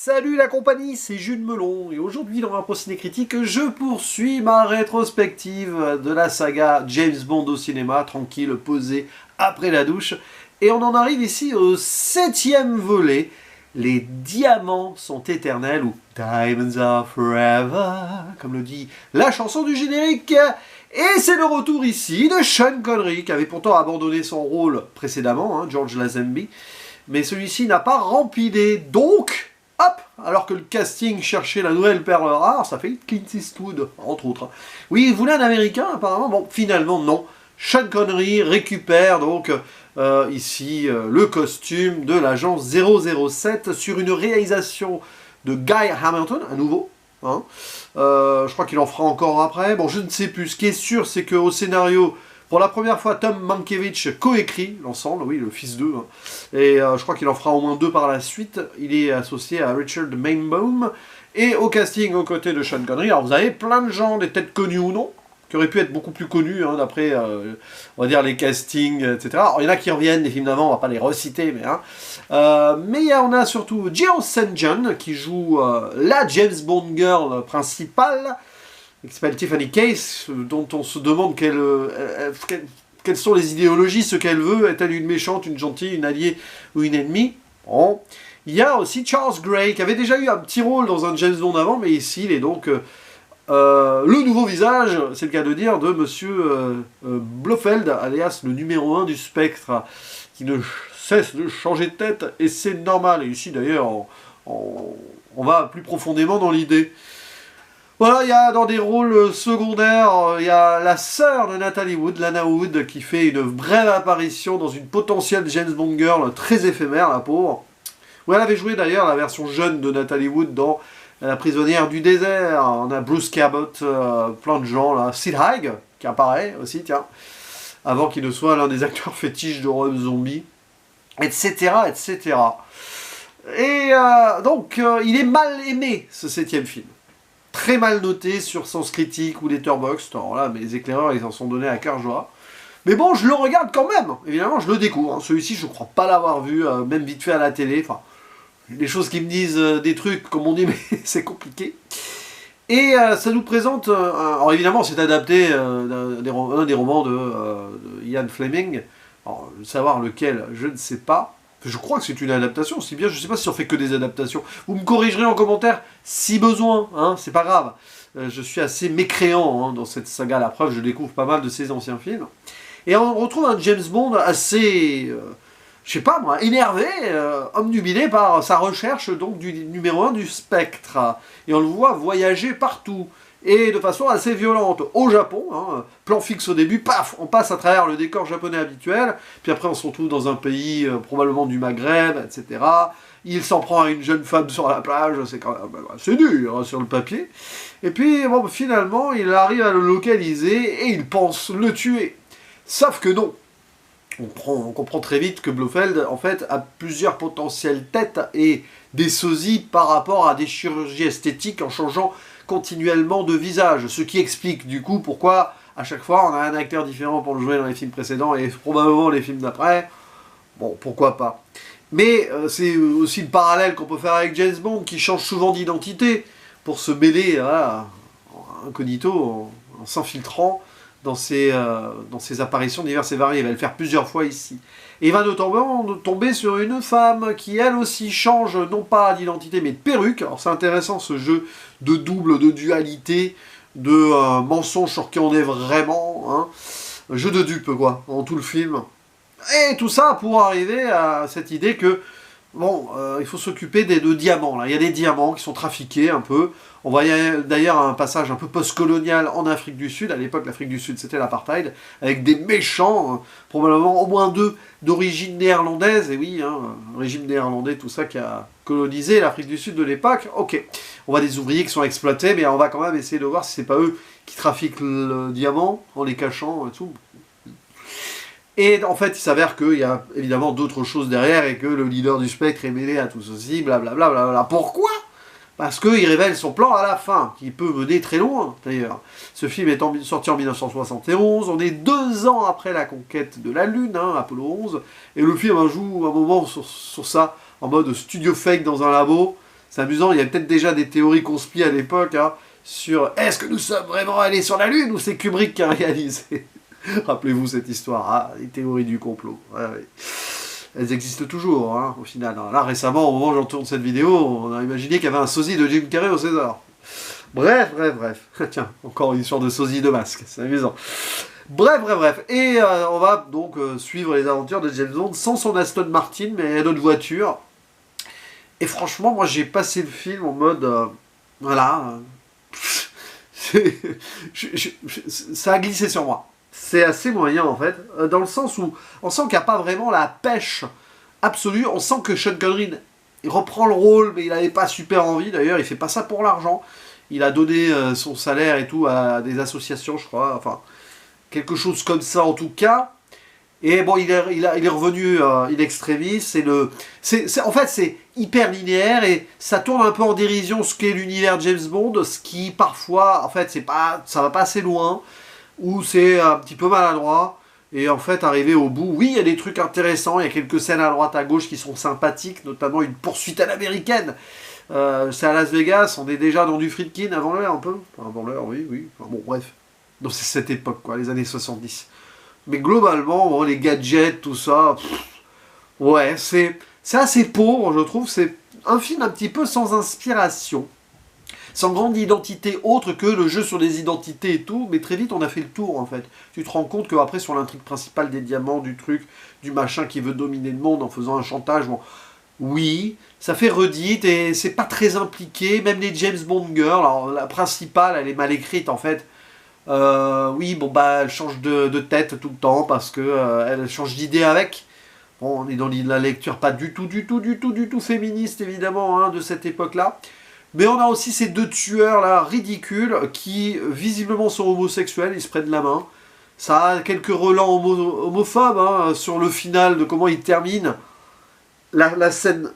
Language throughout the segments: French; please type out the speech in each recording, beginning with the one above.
Salut la compagnie, c'est Jules Melon et aujourd'hui dans Rapport Ciné Critique, je poursuis ma rétrospective de la saga James Bond au cinéma, tranquille, posé après la douche. Et on en arrive ici au 7e volet, Les diamants sont éternels ou Diamonds are forever, comme le dit la chanson du générique. Et c'est le retour ici de Sean Connery, qui avait pourtant abandonné son rôle précédemment, George Lazenby. Mais celui-ci n'a pas rempilé, donc, hop, alors que le casting cherchait la nouvelle perle rare, ça fait Clint Eastwood, entre autres. Oui, il voulait un Américain, apparemment, bon, finalement, non. Sean Connery récupère donc ici le costume de l'agent 007 sur une réalisation de Guy Hamilton, à nouveau. Je crois qu'il en fera encore après. Bon, je ne sais plus. Ce qui est sûr, c'est qu'au scénario, pour la première fois, Tom Mankiewicz coécrit l'ensemble, oui, le fils d'eux. Et je crois qu'il en fera au moins 2 par la suite. Il est associé à Richard Maybaum. Et au casting, aux côtés de Sean Connery, alors vous avez plein de gens, des têtes connues ou non, qui auraient pu être beaucoup plus connus, d'après, on va dire, les castings, etc. Alors, il y en a qui reviennent des films d'avant, on va pas les reciter, mais... on a surtout Jill St. John, qui joue la James Bond girl principale, qui s'appelle Tiffany Case, dont on se demande quelles sont les idéologies, ce qu'elle veut, est-elle une méchante, une gentille, une alliée ou une ennemie. Bon. Il y a aussi Charles Gray, qui avait déjà eu un petit rôle dans un James Bond avant, mais ici, il est donc... le nouveau visage, c'est le cas de dire, de Monsieur Blofeld, alias le numéro 1 du Spectre, qui ne cesse de changer de tête, et c'est normal. Et ici, d'ailleurs, on va plus profondément dans l'idée. Voilà, il y a dans des rôles secondaires, il y a la sœur de Natalie Wood, Lana Wood, qui fait une brève apparition dans une potentielle James Bond girl très éphémère, la pauvre. Où elle avait joué d'ailleurs la version jeune de Natalie Wood dans La prisonnière du désert. On a Bruce Cabot, plein de gens là. Sid Haig, qui apparaît aussi, tiens. Avant qu'il ne soit l'un des acteurs fétiches de Rob Zombie. Etc, etc. Et donc, il est mal aimé, ce 7e film. Très mal noté sur Sens Critique ou Letterboxd. Alors là, mes éclaireurs, ils en sont donnés à cœur joie. Mais bon, je le regarde quand même. Évidemment, je le découvre. Celui-ci, je ne crois pas l'avoir vu, même vite fait à la télé. Enfin, les choses qui me disent des trucs, comme on dit, mais c'est compliqué. Et ça nous présente... alors évidemment, c'est adapté d'un des romans de Ian Fleming. Alors, savoir lequel, je ne sais pas. Je crois que c'est une adaptation, si bien, je ne sais pas si on fait que des adaptations. Vous me corrigerez en commentaire si besoin, c'est pas grave. Je suis assez mécréant dans cette saga, la preuve, je découvre pas mal de ces anciens films. Et on retrouve un James Bond assez... je sais pas moi, énervé, omnubilé par sa recherche donc du numéro 1 du Spectre. Et on le voit voyager partout, et de façon assez violente. Au Japon, plan fixe au début, paf, on passe à travers le décor japonais habituel, puis après on se retrouve dans un pays probablement du Maghreb, etc. Il s'en prend à une jeune femme sur la plage, c'est quand même c'est dur sur le papier. Et puis bon, finalement, il arrive à le localiser, et il pense le tuer. Sauf que non. On comprend très vite que Blofeld, en fait, a plusieurs potentielles têtes et des sosies par rapport à des chirurgies esthétiques en changeant continuellement de visage. Ce qui explique, du coup, pourquoi, à chaque fois, on a un acteur différent pour le jouer dans les films précédents et probablement les films d'après. Bon, pourquoi pas. Mais c'est aussi le parallèle qu'on peut faire avec James Bond, qui change souvent d'identité pour se mêler incognito, en s'infiltrant dans ses apparitions diverses et variées. Il va le faire plusieurs fois ici. Et il va notamment tomber sur une femme qui, elle aussi, change non pas d'identité, mais de perruque. Alors c'est intéressant, ce jeu de double, de dualité, de mensonge sur qui on est vraiment. Jeu de dupe, quoi, dans tout le film. Et tout ça pour arriver à cette idée que, bon, il faut s'occuper de diamants. Là. Il y a des diamants qui sont trafiqués un peu. On voyait d'ailleurs un passage un peu post-colonial en Afrique du Sud. À l'époque, l'Afrique du Sud, c'était l'apartheid, avec des méchants, probablement au moins 2 d'origine néerlandaise. Et oui, régime néerlandais, tout ça qui a colonisé l'Afrique du Sud de l'époque. Ok, on voit des ouvriers qui sont exploités, mais on va quand même essayer de voir si c'est pas eux qui trafiquent le diamant en les cachant et tout. Et en fait, il s'avère qu'il y a évidemment d'autres choses derrière et que le leader du Spectre est mêlé à tout ceci, blablabla. Bla bla bla. Pourquoi ? Parce qu'il révèle son plan à la fin, qui peut mener très loin, d'ailleurs. Ce film est sorti en 1971, on est 2 ans après la conquête de la Lune, Apollo 11, et le film joue un moment sur ça, en mode studio fake dans un labo, c'est amusant, il y a peut-être déjà des théories conspires à l'époque, hein, sur est-ce que nous sommes vraiment allés sur la Lune ou c'est Kubrick qui a réalisé? Rappelez-vous cette histoire, ah, les théories du complot. Ouais, ouais. Elles existent toujours, hein, au final. Là, récemment, au moment où j'en tourne cette vidéo, on a imaginé qu'il y avait un sosie de Jim Carrey au César. Bref. Tiens, encore une histoire de sosie de masque, c'est amusant. Bref. Et on va donc suivre les aventures de James Bond sans son Aston Martin, mais notre voiture. Et franchement, moi, j'ai passé le film en mode... voilà. Ça a glissé sur moi. C'est assez moyen, en fait, dans le sens où on sent qu'il n'y a pas vraiment la pêche absolue. On sent que Sean Connery, il reprend le rôle, mais il n'avait pas super envie. D'ailleurs, il fait pas ça pour l'argent. Il a donné son salaire et tout à des associations, je crois. Enfin, quelque chose comme ça, en tout cas. Et bon, il est revenu in extremis. En fait, c'est hyper linéaire et ça tourne un peu en dérision ce qu'est l'univers James Bond, ce qui parfois, en fait, ça va pas assez loin, ou c'est un petit peu maladroit. Et en fait, arrivé au bout, oui, il y a des trucs intéressants, il y a quelques scènes à droite à gauche qui sont sympathiques, notamment une poursuite à l'américaine. C'est à Las Vegas, on est déjà dans du Friedkin avant l'heure un peu. Enfin, avant l'heure, oui. Enfin, bon, bref. Donc c'est cette époque, quoi, les années 70. Mais globalement, bon, les gadgets, tout ça, ouais, c'est assez pauvre, je trouve. C'est un film un petit peu sans inspiration, sans grande identité autre que le jeu sur les identités et tout. Mais très vite, on a fait le tour, en fait. Tu te rends compte qu'après, sur l'intrigue principale des diamants, du truc, du machin qui veut dominer le monde en faisant un chantage, bon, oui, ça fait redite et c'est pas très impliqué. Même les James Bond girls, alors la principale, elle est mal écrite, en fait. Oui, bon bah elle change de tête tout le temps parce que elle change d'idée avec. Bon, on est dans la lecture pas du tout féministe évidemment hein, de cette époque-là. Mais on a aussi ces deux tueurs là ridicules qui visiblement sont homosexuels, ils se prennent la main. Ça a quelques relents homophobes hein, sur le final de comment ils terminent. La scène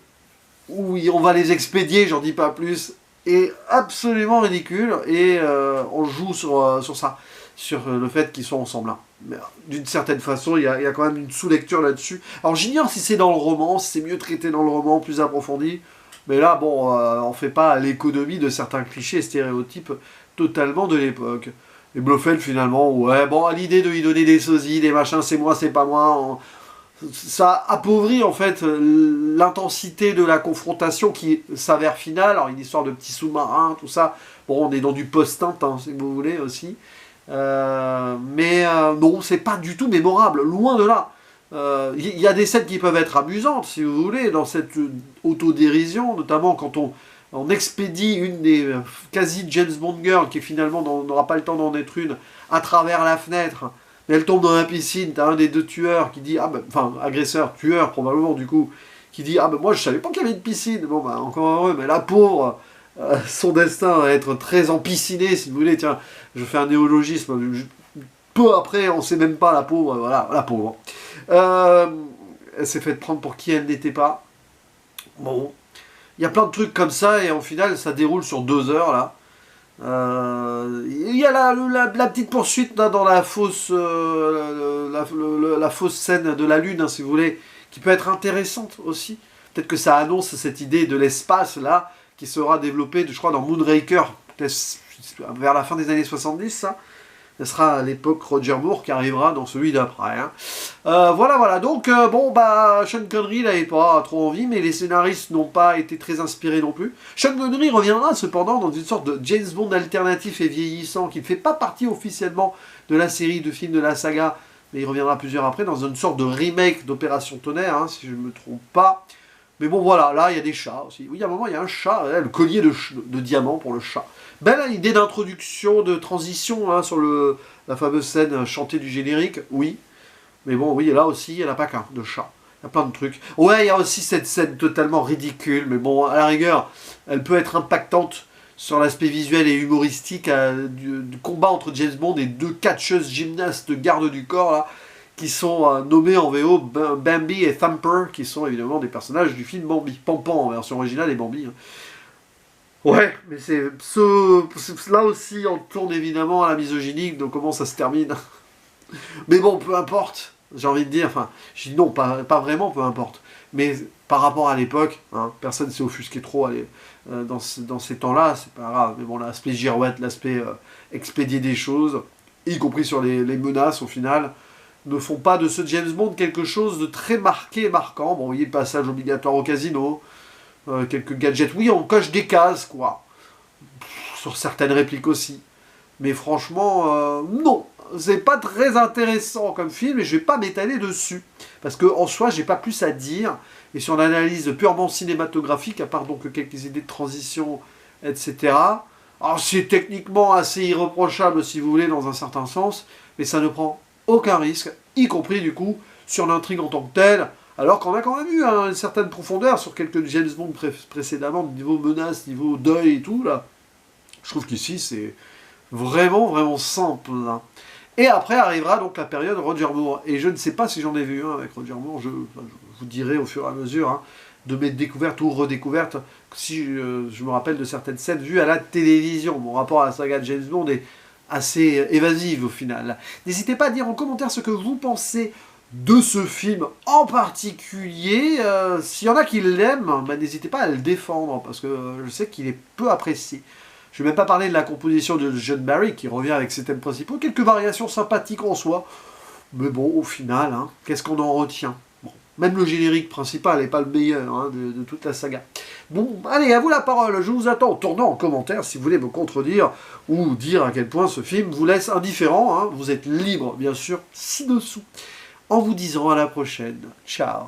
où on va les expédier, j'en dis pas plus, est absolument ridicule et on joue sur ça, sur le fait qu'ils sont ensemble là. Mais d'une certaine façon, il y a quand même une sous-lecture là-dessus. Alors j'ignore si c'est dans le roman, si c'est mieux traité dans le roman, plus approfondi, mais là, bon, on fait pas l'économie de certains clichés et stéréotypes totalement de l'époque. Et Blofeld finalement, ouais, bon, à l'idée de lui donner des sosies, des machins, c'est moi, c'est pas moi, ça appauvrit en fait l'intensité de la confrontation qui s'avère finale. Alors une histoire de petits sous-marins, tout ça. Bon, on est dans du post-tint, hein, si vous voulez aussi. Mais non, c'est pas du tout mémorable, loin de là. Il y a des scènes qui peuvent être amusantes, si vous voulez, dans cette autodérision, notamment quand on expédie une des quasi James Bond girls qui finalement n'aura pas le temps d'en être une à travers la fenêtre. Elle tombe dans la piscine, t'as un des deux tueurs qui dit, ah ben, enfin, agresseur, tueur probablement du coup, qui dit, ah ben moi je savais pas qu'il y avait une piscine, bon ben encore heureux, mais la pauvre, son destin va être très empisciné, si vous voulez, tiens, je fais un néologisme, peu après, on sait même pas, la pauvre, voilà, la pauvre. Elle s'est fait prendre pour qui elle n'était pas. Bon, il y a plein de trucs comme ça, et au final, ça déroule sur 2 heures, là. Il y a la petite poursuite là, dans la fausse la fausse scène de la Lune, hein, si vous voulez, qui peut être intéressante aussi. Peut-être que ça annonce cette idée de l'espace là, qui sera développée, je crois, dans Moonraker, vers la fin des années 70, ça. Ce sera à l'époque Roger Moore qui arrivera dans celui d'après. Hein. Voilà. Donc, bon, bah, Sean Connery n'avait pas trop envie, mais les scénaristes n'ont pas été très inspirés non plus. Sean Connery reviendra cependant dans une sorte de James Bond alternatif et vieillissant qui ne fait pas partie officiellement de la série de films de la saga, mais il reviendra plusieurs après dans une sorte de remake d'Opération Tonnerre, hein, si je ne me trompe pas. Mais bon, voilà, là, il y a des chats aussi. Oui, à un moment, il y a un chat, le collier de diamant pour le chat. Belle idée d'introduction, de transition hein, sur la fameuse scène chantée du générique, oui. Mais bon, oui, là aussi, il n'y en a pas qu'un, de chat. Il y a plein de trucs. Ouais, il y a aussi cette scène totalement ridicule, mais bon, à la rigueur, elle peut être impactante sur l'aspect visuel et humoristique du combat entre James Bond et 2 catcheuses gymnastes garde du corps, là, qui sont nommés en VO Bambi et Thumper, qui sont évidemment des personnages du film Bambi. Pampan en version originale et Bambi. Hein. Ouais, mais là aussi on tourne évidemment à la misogynie, donc comment ça se termine. Mais bon, peu importe, j'ai envie de dire, enfin, je dis non, pas vraiment, peu importe. Mais par rapport à l'époque, hein, personne ne s'est offusqué trop dans ces temps-là, c'est pas grave. Mais bon, l'aspect girouette, l'aspect expédier des choses, y compris sur les menaces au final, ne font pas de ce James Bond quelque chose de très marqué et marquant. Bon, vous voyez le passage obligatoire au casino, quelques gadgets, oui, on coche des cases, quoi. Sur certaines répliques aussi. Mais franchement, non, c'est pas très intéressant comme film et je vais pas m'étaler dessus. Parce qu'en soi, j'ai pas plus à dire. Et sur l'analyse purement cinématographique, à part donc quelques idées de transition, etc. Alors c'est techniquement assez irréprochable si vous voulez dans un certain sens, mais ça ne prend aucun risque, y compris du coup sur l'intrigue en tant que telle, alors qu'on a quand même eu une certaine profondeur sur quelques James Bond précédemment, niveau menace, niveau deuil et tout, là. Je trouve qu'ici c'est vraiment, vraiment simple. Hein. Et après arrivera donc la période Roger Moore. Et je ne sais pas si j'en ai vu un avec Roger Moore, je vous dirai au fur et à mesure hein, de mes découvertes ou redécouvertes, si je me rappelle de certaines scènes vues à la télévision. Mon rapport à la saga de James Bond est assez évasive au final. N'hésitez pas à dire en commentaire ce que vous pensez de ce film en particulier. S'il y en a qui l'aiment, bah, n'hésitez pas à le défendre, parce que je sais qu'il est peu apprécié. Je ne vais même pas parler de la composition de John Barry, qui revient avec ses thèmes principaux, quelques variations sympathiques en soi, mais bon, au final, hein, qu'est-ce qu'on en retient? Bon, même le générique principal n'est pas le meilleur hein, de toute la saga. Bon, allez, à vous la parole, je vous attends en tournant en commentaire si vous voulez me contredire, ou dire à quel point ce film vous laisse indifférent, hein. Vous êtes libre, bien sûr, ci-dessous, en vous disant à la prochaine. Ciao.